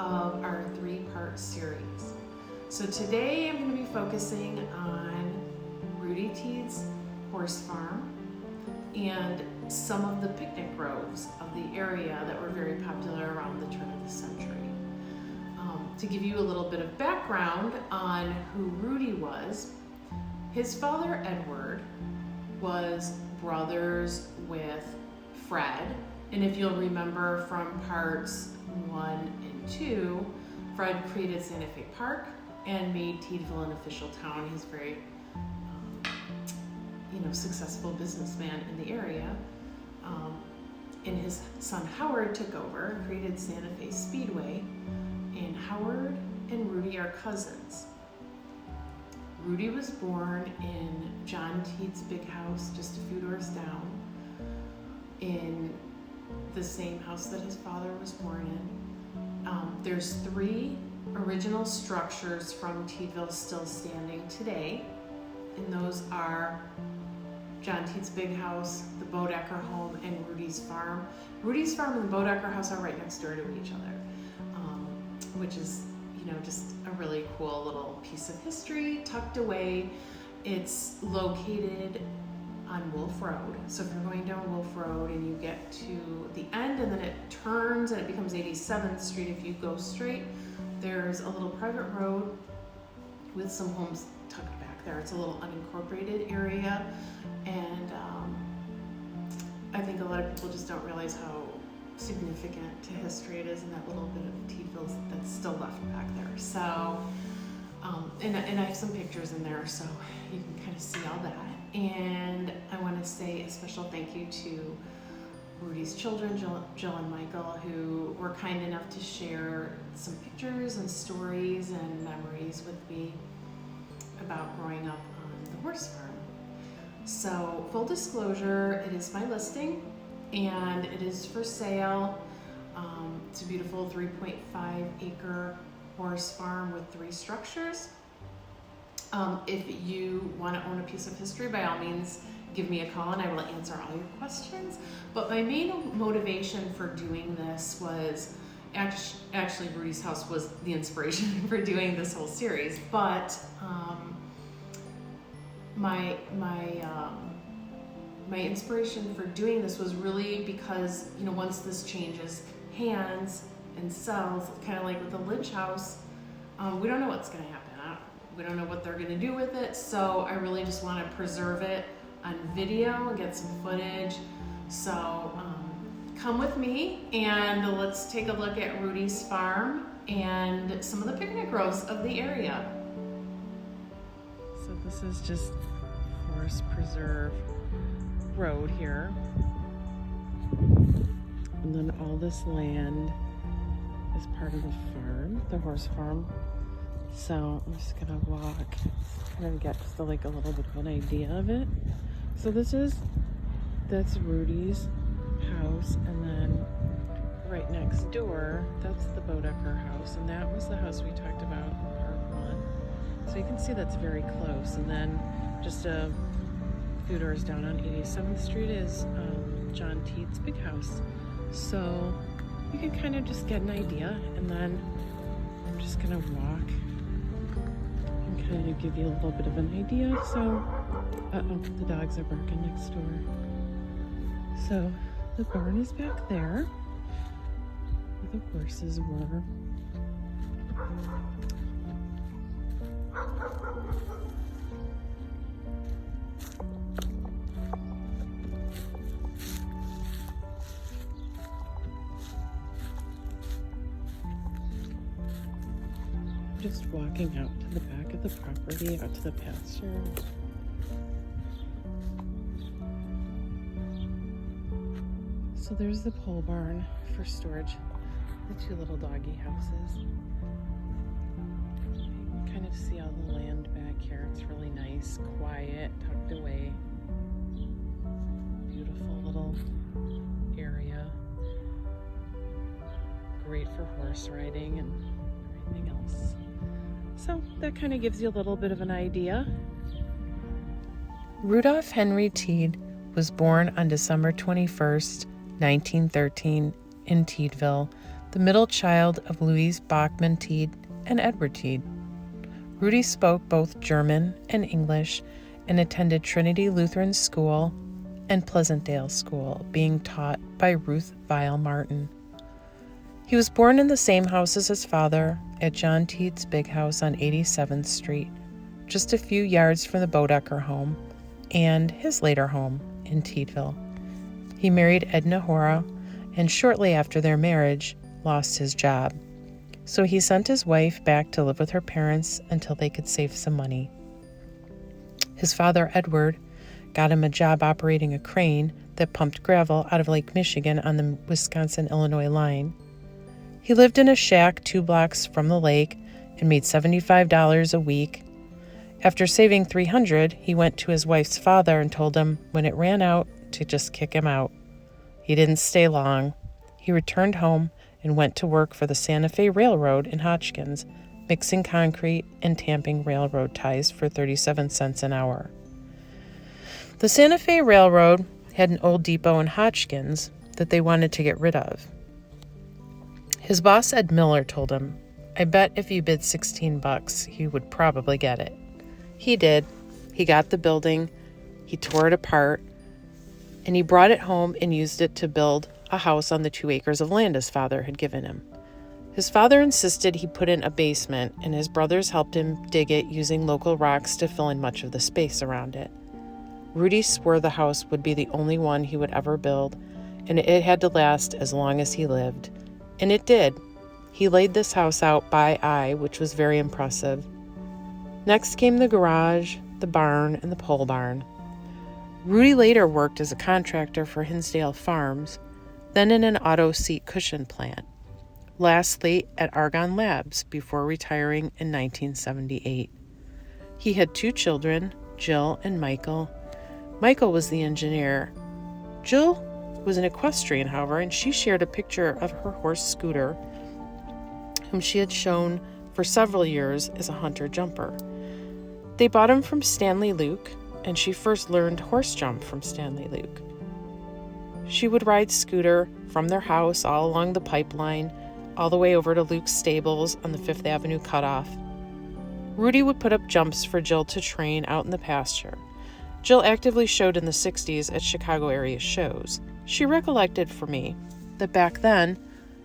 of our 3-part series. So today I'm going to be focusing on Rudy Tiedt's horse farm and some of the picnic groves of the area that were very popular around the turn of the century. To give you a little bit of background on who Rudy was, his father Edward was brothers with Fred, and if you'll remember from parts 1 and 2, Fred created Santa Fe Park and made Tiedtville an official town. He's very successful businessman in the area. And his son Howard took over and created Santa Fe Speedway, and Howard and Rudy are cousins. Rudy was born in John Tiedt's big house just a few doors down, in the same house that his father was born in. There's 3 original structures from Tiedtville still standing today, and those are John Tiedt's big house, the Bodecker home, and Rudy's farm. Rudy's farm and the Bodecker house are right next door to each other, which is, just a really cool little piece of history tucked away. It's located on Wolf Road. So if you're going down Wolf Road and you get to the end and then it turns and it becomes 87th Street, if you go straight, there's a little private road with some homes tucked back there. It's a little unincorporated area, and I think a lot of people just don't realize how significant to history it is, and that little bit of Tiedtville that's still left back there. So, and I have some pictures in there, so you can kind of see all that. And I want to say a special thank you to Rudy's children, Jill and Michael, who were kind enough to share some pictures and stories and memories with me about growing up on the horse farm. So, full disclosure, it is my listing, and it is for sale. It's a beautiful 3.5 acre horse farm with 3 structures. If you want to own a piece of history, by all means, give me a call and I will answer all your questions. But my main motivation for doing this was, actually Rudy's house was the inspiration for doing this whole series, but my inspiration for doing this was really because, once this changes hands and sells, kind of like with the Lynch house, we don't know what's going to happen. We don't know what they're going to do with it, so I really just want to preserve it on video and get some footage. So come with me and let's take a look at Rudy's farm and some of the picnic groves of the area. So this is just Forest Preserve Road here, and then all this land is part of the farm, the horse farm. So I'm just gonna walk, kind of get just a little bit of an idea of it. So that's Rudy's house, and then right next door, that's the Bodecker house, and that was the house we talked about in part 1. So you can see that's very close, and then just a few doors down on 87th Street is John Tiedt's big house. So you can kind of just get an idea, and then I'm just gonna walk and kind of give you a little bit of an idea. So, the dogs are barking next door. So the barn is back there where the horses were. Just walking out to the back of the property, out to the pasture. So there's the pole barn for storage, the 2 little doggy houses. You can kind of see all the land back here. It's really nice, quiet, tucked away. Beautiful little area. Great for horse riding and everything else. So that kind of gives you a little bit of an idea. Rudolph Henry Tiedt was born on December 21st, 1913 in Tiedtville, the middle child of Louise Bachman Tiedt and Edward Tiedt. Rudy spoke both German and English and attended Trinity Lutheran School and Pleasantdale School, being taught by Ruth Weil Martin. He was born in the same house as his father, at John Tiedt's big house on 87th Street, just a few yards from the Bodecker home, and his later home in Tiedtville. He married Edna Hora, and shortly after their marriage, lost his job. So he sent his wife back to live with her parents until they could save some money. His father, Edward, got him a job operating a crane that pumped gravel out of Lake Michigan on the Wisconsin-Illinois line. He lived in a shack 2 blocks from the lake and made $75 a week. After saving $300, he went to his wife's father and told him when it ran out to just kick him out. He didn't stay long. He returned home and went to work for the Santa Fe Railroad in Hotchkins, mixing concrete and tamping railroad ties for 37 cents an hour. The Santa Fe Railroad had an old depot in Hotchkins that they wanted to get rid of. His boss, Ed Miller, told him, "I bet if you bid $16, he would probably get it." He did. He got the building, he tore it apart, and he brought it home and used it to build a house on the 2 acres of land his father had given him. His father insisted he put in a basement, and his brothers helped him dig it using local rocks to fill in much of the space around it. Rudy swore the house would be the only one he would ever build, and it had to last as long as he lived. And it did. He laid this house out by eye, which was very impressive. Next came the garage, the barn, and the pole barn. Rudy later worked as a contractor for Hinsdale Farms, then in an auto seat cushion plant. Lastly, at Argonne Labs before retiring in 1978. He had 2 children, Jill and Michael. Michael was the engineer. Jill was an equestrian, however, and she shared a picture of her horse Scooter, whom she had shown for several years as a hunter jumper. They bought him from Stanley Luke, and she first learned horse jump from Stanley Luke. She would ride Scooter from their house all along the pipeline, all the way over to Luke's stables on the 5th Avenue cutoff. Rudy would put up jumps for Jill to train out in the pasture. Jill actively showed in the 60s at Chicago area shows. She recollected for me that back then,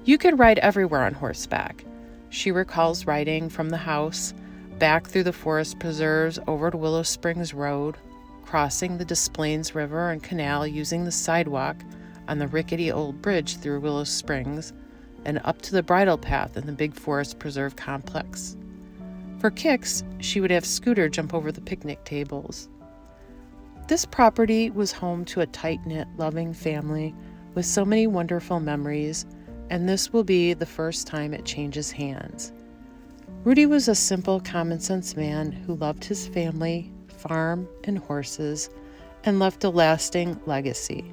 you could ride everywhere on horseback. She recalls riding from the house, back through the forest preserves over to Willow Springs Road, crossing the Des Plaines River and Canal using the sidewalk on the rickety old bridge through Willow Springs, and up to the bridle path in the big forest preserve complex. For kicks, she would have Scooter jump over the picnic tables. This property was home to a tight-knit, loving family with so many wonderful memories, and this will be the first time it changes hands. Rudy was a simple, common-sense man who loved his family, farm, and horses, and left a lasting legacy.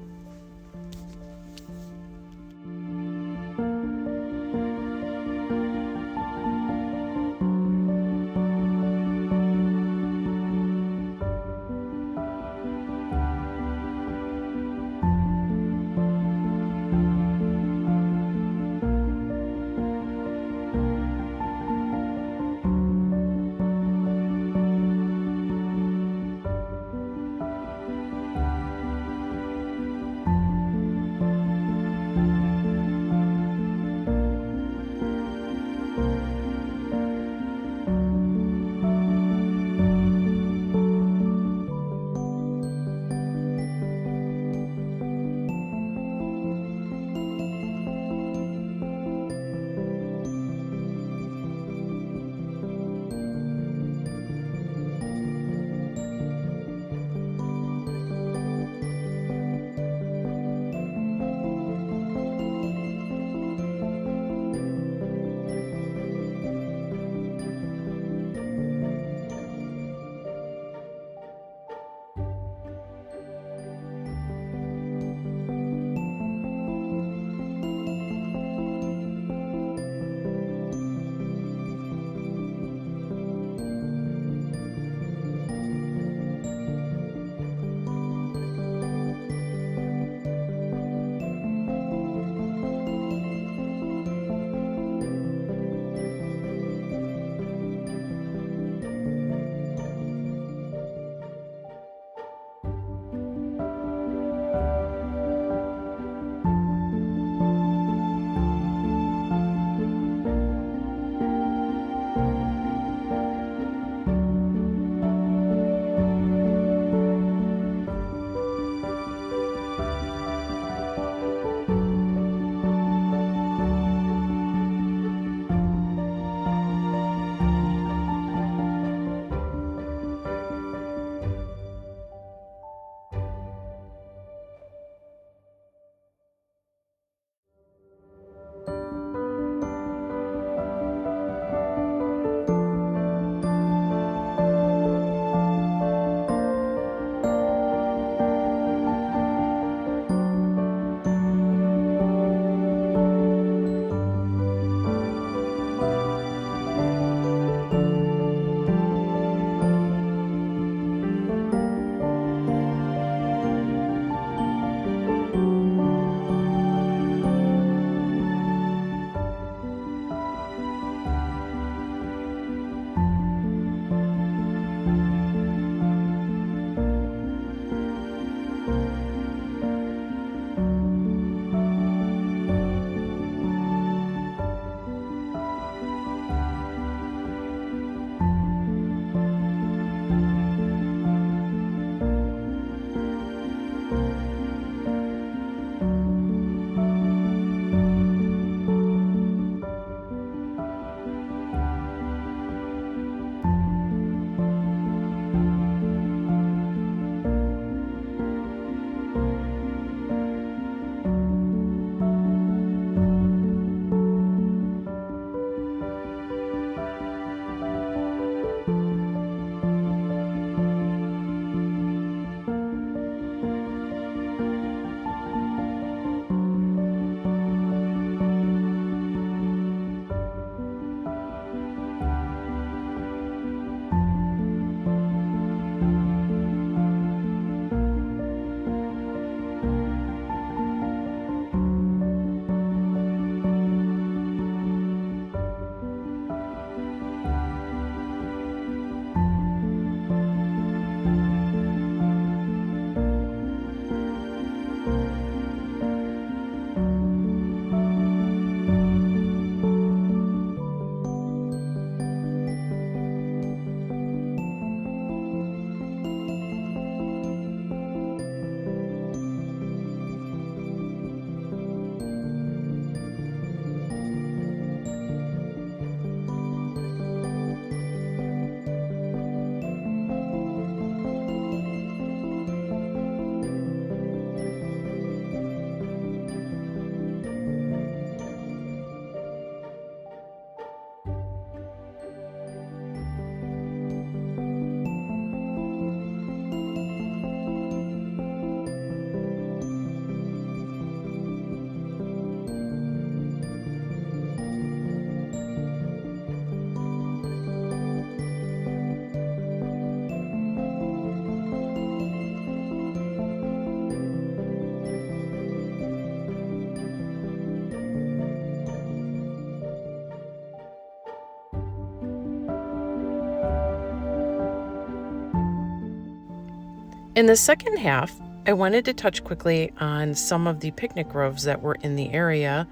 In the second half, I wanted to touch quickly on some of the picnic groves that were in the area.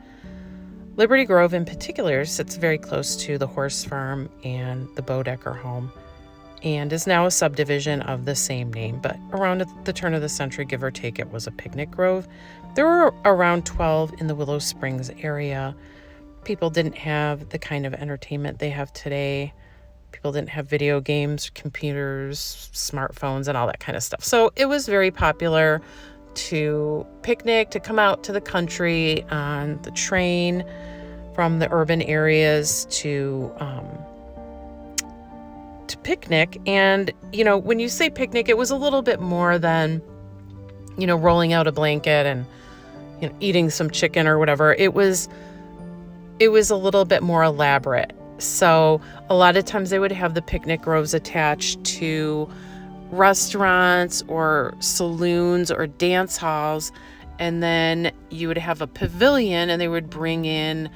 Liberty Grove in particular sits very close to the horse farm and the Bodecker home, and is now a subdivision of the same name, but around the turn of the century, give or take, it was a picnic grove. There were around 12 in the Willow Springs area. People didn't have the kind of entertainment they have today. People didn't have video games, computers, smartphones, and all that kind of stuff. So it was very popular to picnic, to come out to the country on the train from the urban areas to picnic. And, when you say picnic, it was a little bit more than, rolling out a blanket and, eating some chicken or whatever. It was a little bit more elaborate. So a lot of times they would have the picnic groves attached to restaurants or saloons or dance halls. And then you would have a pavilion and they would bring in,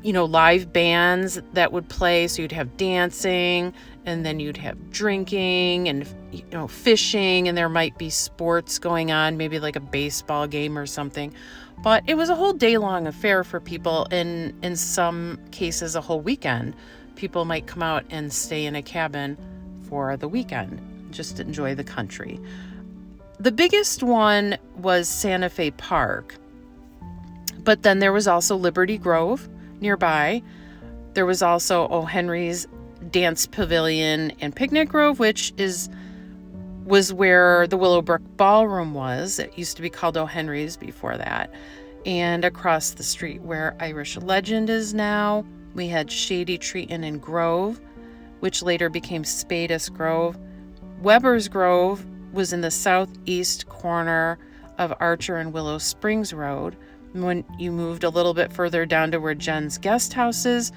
live bands that would play. So you'd have dancing and then you'd have drinking and, fishing, and there might be sports going on, maybe like a baseball game or something. But it was a whole day-long affair for people, in some cases a whole weekend. People might come out and stay in a cabin for the weekend, just enjoy the country. The biggest one was Santa Fe Park, but then there was also Liberty Grove nearby. There was also O. Henry's Dance Pavilion and Picnic Grove, which was where the Willowbrook Ballroom was. It used to be called O. Henry's before that. And across the street where Irish Legend is now, we had Shady Tree Inn and Grove, which later became Spadis Grove. Weber's Grove was in the southeast corner of Archer and Willow Springs Road. When you moved a little bit further down to where Jen's Guest House is,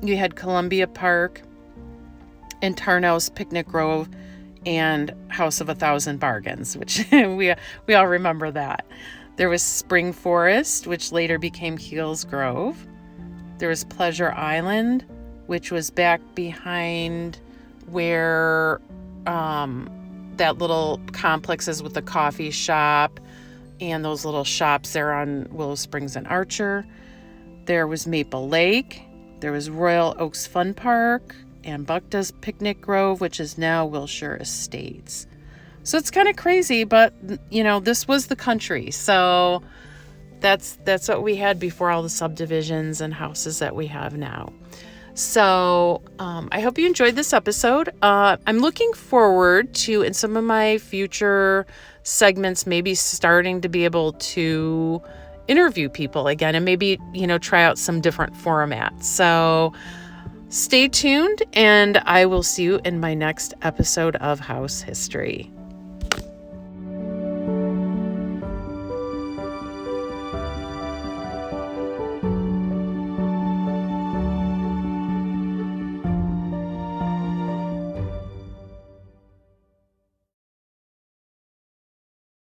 you had Columbia Park and Tarnow's Picnic Grove and House of 1,000 Bargains, which we all remember that. There was Spring Forest, which later became Heels Grove. There was Pleasure Island, which was back behind where that little complex is with the coffee shop and those little shops there on Willow Springs and Archer. There was Maple Lake. There was Royal Oaks Fun Park and Buckta's Picnic Grove, which is now Wilshire Estates. So it's kind of crazy, but, this was the country. So that's what we had before all the subdivisions and houses that we have now. So I hope you enjoyed this episode. I'm looking forward to, in some of my future segments, maybe starting to be able to interview people again and maybe, try out some different formats. So stay tuned, and I will see you in my next episode of House History.